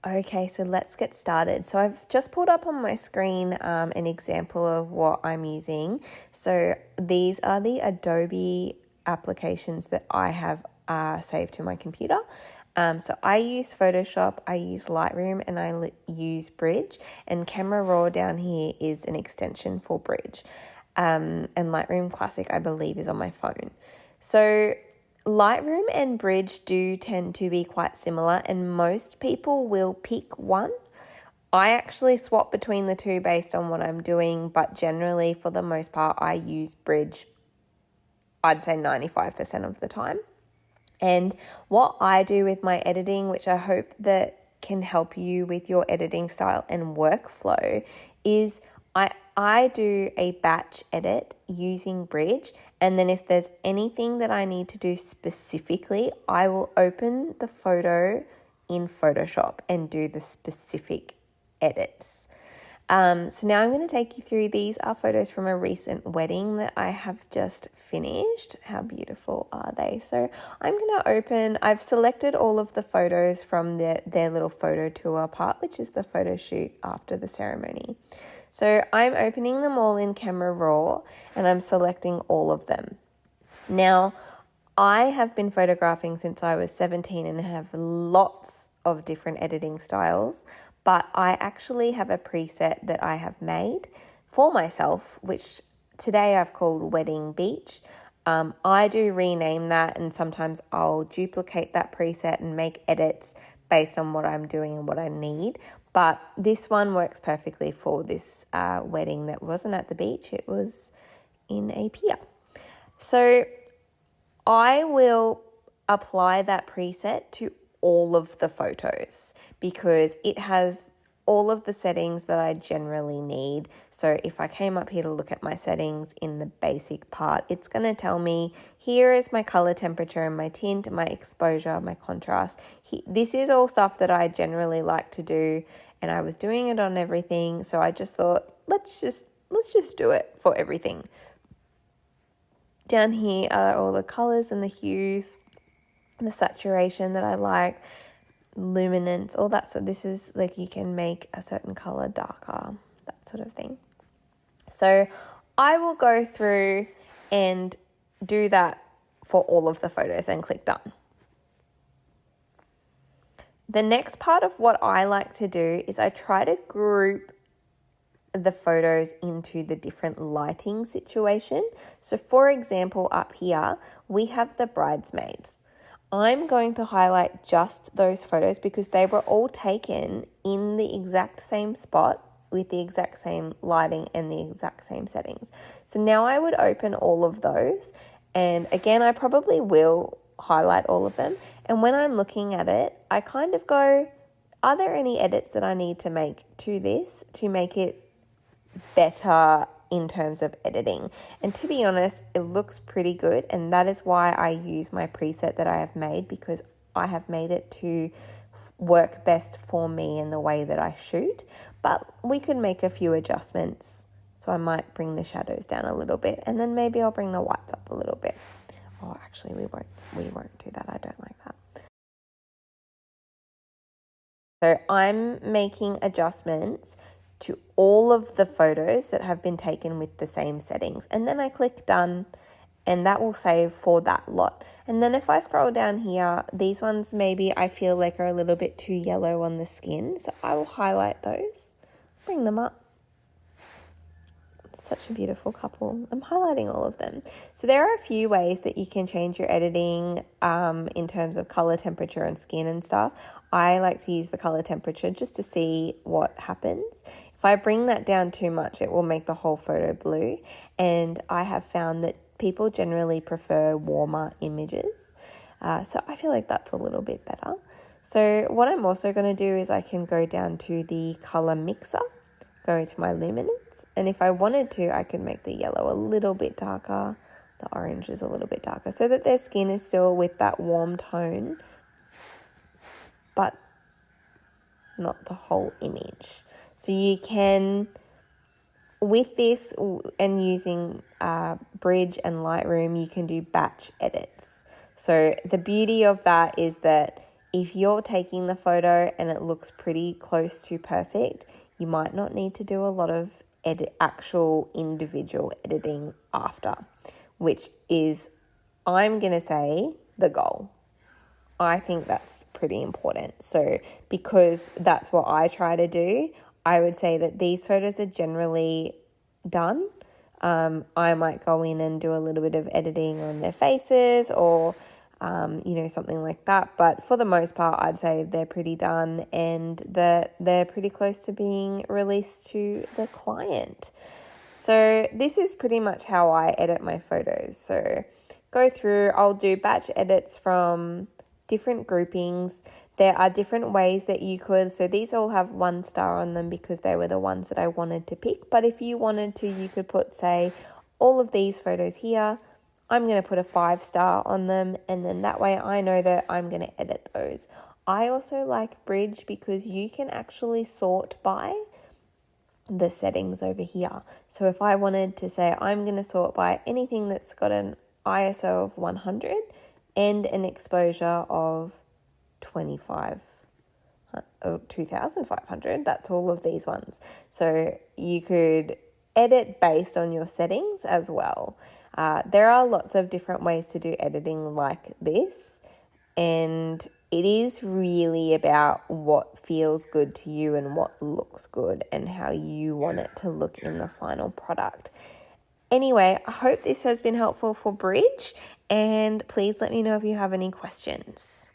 Okay, so let's get started. So I've just pulled up on my screen an example of what I'm using. So these are the Adobe applications that I have saved to my computer. So I use Photoshop, I use Lightroom, and I use Bridge. And Camera RAW down here is an extension for Bridge. And Lightroom Classic, I believe, is on my phone. So Lightroom and Bridge do tend to be quite similar, and most people will pick one. I actually swap between the two based on what I'm doing, but generally, for the most part, I use Bridge, I'd say 95% of the time. And what I do with my editing, which I hope that can help you with your editing style and workflow, is I do a batch edit using Bridge, and then if there's anything that I need to do specifically, I will open the photo in Photoshop and do the specific edits. So now I'm going to take you through. These are photos from a recent wedding that I have just finished. How beautiful are they? So I'm going to open, I've selected all of the photos from their little photo tour part, which is the photo shoot after the ceremony. So I'm opening them all in Camera RAW and I'm selecting all of them. Now, I have been photographing since I was 17 and have lots of different editing styles, but I actually have a preset that I have made for myself, which today I've called Wedding Beach. I do rename that, and sometimes I'll duplicate that preset and make edits based on what I'm doing and what I need. But this one works perfectly for this wedding that wasn't at the beach. It was in a pier. So I will apply that preset to all of the photos because it has all of the settings that I generally need. So if I came up here to look at my settings in the basic part, it's going to tell me here is my color temperature and my tint, my exposure, my contrast. This is all stuff that I generally like to do, and I was doing it on everything. So I just thought, let's just do it for everything. Down here are all the colors and the hues, the saturation that I like, luminance, all that. So this is like you can make a certain color darker, that sort of thing. So I will go through and do that for all of the photos and click done. The next part of what I like to do is I try to group the photos into the different lighting situation. So for example, up here, we have the bridesmaids. I'm going to highlight just those photos because they were all taken in the exact same spot with the exact same lighting and the exact same settings. So now I would open all of those, and again, I probably will highlight all of them. And when I'm looking at it, I kind of go, are there any edits that I need to make to this to make it better in terms of editing? And to be honest, it looks pretty good, and that is why I use my preset that I have made, because I have made it to work best for me in the way that I shoot. But we could make a few adjustments. So I might bring the shadows down a little bit, and then maybe I'll bring the whites up a little bit. Oh, actually we won't do that. I don't like that. So I'm making adjustments to all of the photos that have been taken with the same settings. And then I click done, and that will save for that lot. And then if I scroll down here, these ones maybe I feel like are a little bit too yellow on the skin. So I will highlight those, bring them up. Such a beautiful couple. I'm highlighting all of them. So there are a few ways that you can change your editing in terms of color temperature and skin and stuff. I like to use the color temperature just to see what happens. If I bring that down too much, it will make the whole photo blue. And I have found that people generally prefer warmer images. So I feel like that's a little bit better. So what I'm also going to do is I can go down to the color mixer, go to my luminance. And if I wanted to, I could make the yellow a little bit darker, the orange is a little bit darker, so that their skin is still with that warm tone, but not the whole image. So you can, with this and using Bridge and Lightroom, you can do batch edits. So the beauty of that is that If you're taking the photo and it looks pretty close to perfect, you might not need to do a lot of actual individual editing after, which is, I'm going to say, the goal. I think that's pretty important. So because that's what I try to do, I would say that these photos are generally done. I might go in and do a little bit of editing on their faces or, something like that. But for the most part, I'd say they're pretty done and that they're pretty close to being released to the client. So this is pretty much how I edit my photos. So go through, I'll do batch edits from different groupings. There are different ways that you could, so these all have 1 star on them because they were the ones that I wanted to pick. But if you wanted to, you could put, say, all of these photos here. I'm going to put a 5 star on them, and then that way I know that I'm going to edit those. I also like Bridge because you can actually sort by the settings over here. So if I wanted to say I'm going to sort by anything that's got an ISO of 100 and an exposure of 25 or 2500, that's all of these ones. So you could edit based on your settings as well. There are lots of different ways to do editing like this, and it is really about what feels good to you and what looks good and how you want it to look in the final product. Anyway, I hope this has been helpful for Bridge, and please let me know if you have any questions.